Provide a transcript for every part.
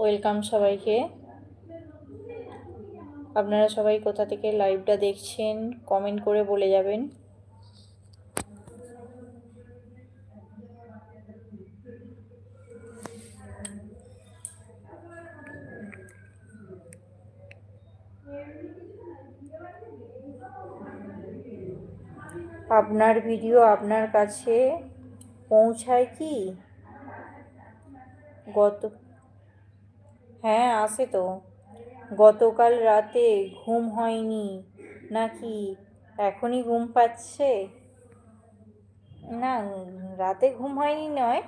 Welcome সবাইকে। আপনারা সবাই কোথা থেকে লাইভটা দেখছেন কমেন্ট করে বলে যাবেন। আপনার ভিডিও আপনার কাছে পৌঁছায় কি? হ্যাঁ, আসে তো। গতকাল রাতে ঘুম হয়নি নাকি এখনই ঘুম পাচ্ছে? না, রাতে ঘুম হয়নি নয়,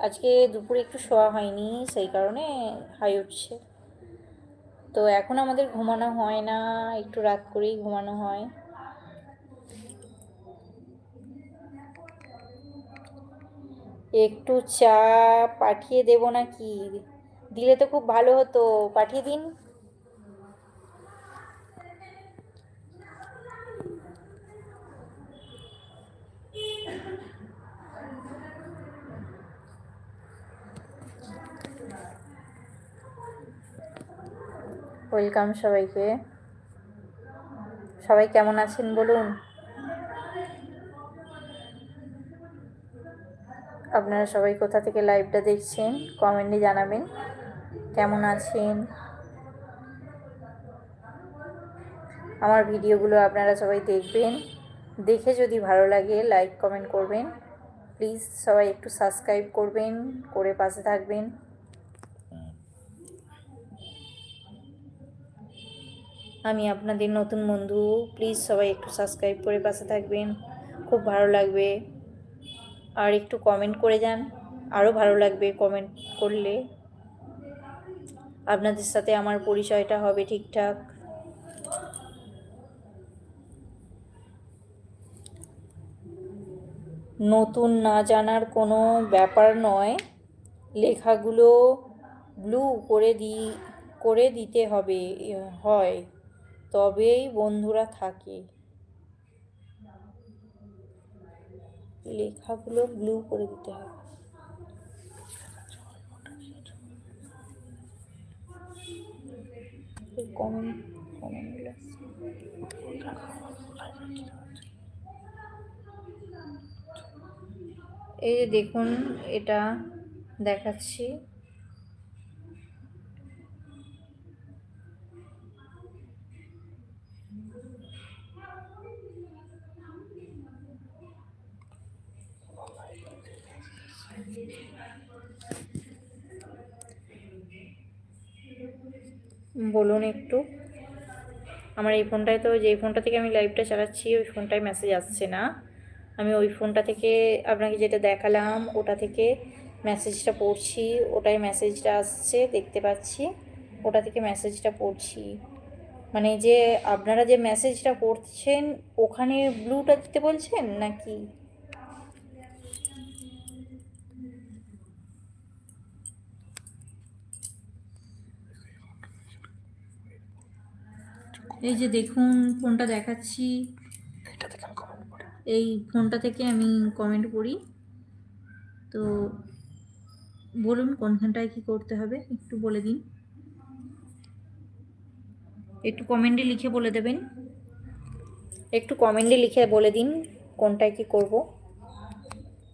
আজকে দুপুরে একটু শোয়া হয়নি, সেই কারণে হাই উঠছে। তো এখন আমাদের ঘুমানো হয় না, একটু রাত করেই ঘুমানো হয়। একটু চা পাঠিয়ে দেব নাকি? দিলে তো খুব ভালো হতো, পাঠিয়ে দিন। ওয়েলকাম সবাইকে। সবাই কেমন আছেন বলুন। আপনারা সবাই কোথা থেকে লাইভটা দেখছেন কমেন্টে জানাবেন কেমন আছেন। আমার ভিডিওগুলো আপনারা সবাই দেখবেন, দেখে যদি ভালো লাগে লাইক কমেন্ট করবেন। প্লিজ সবাই একটু সাবস্ক্রাইব করবেন, করে পাশে থাকবেন। আমি আপনাদের নতুন বন্ধু, প্লিজ সবাই একটু সাবস্ক্রাইব করে পাশে থাকবেন, খুব ভালো লাগবে। আর একটু কমেন্ট করে যান, আরও ভালো লাগবে কমেন্ট করলে। আপনাদের সাথে আমার পরিচয়টা হবে ঠিকঠাক। নতুন না জানার কোনো ব্যাপার নয়, লেখাগুলো ব্লু করে দিতে হবে হয়, তবেই বন্ধুরা থাকে। লেখাগুলো ব্লু করে দিতে হবে। এই যে দেখুন, এটা দেখাচ্ছি। বলুন একটু। আমার এই ফোনটায় তো, যেই ফোনটা থেকে আমি লাইভটা চালাচ্ছি ওই ফোনটায় মেসেজ আসছে না। আমি ওই ফোনটা থেকে আপনাকে যেটা দেখালাম ওটা থেকে মেসেজটা পড়ছি, ওটাই মেসেজটা আসছে দেখতে পাচ্ছি, ওটা থেকে মেসেজটা পড়ছি। মানে যে আপনারা যে মেসেজটা পড়ছেন ওখানে ব্লুটা দিতে বলছেন নাকি? এই যে দেখুন, ফোনটা দেখাচ্ছি, এই ফোনটা থেকে আমি কমেন্ট করি। তো বলুন কোনখানটায় কি করতে হবে একটু বলে দিন, একটু কমেন্টে লিখে বলে দেবেন, একটু কমেন্টে লিখে বলে দিন কোনটায় কি করব।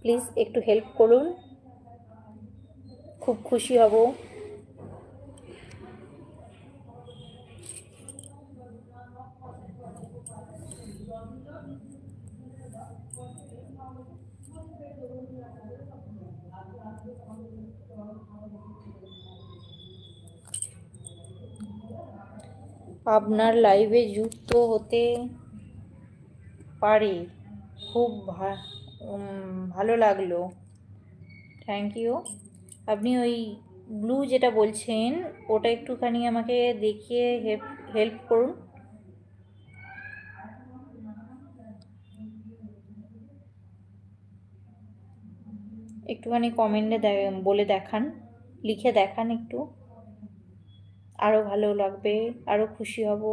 প্লিজ একটু হেল্প করুন, খুব খুশি হব। আপনার লাইভে যুক্ত হতে পারে, খুব ভালো লাগলো, থ্যাংক ইউ। আপনি ওই ব্লু যেটা বলছেন ওটা একটুখানি আমাকে দেখিয়ে হেল্প করুন। একটুখানি কমেন্টে বলে দেখান, লিখে দেখান একটু, আরও ভালো লাগবে, আরও খুশি হব।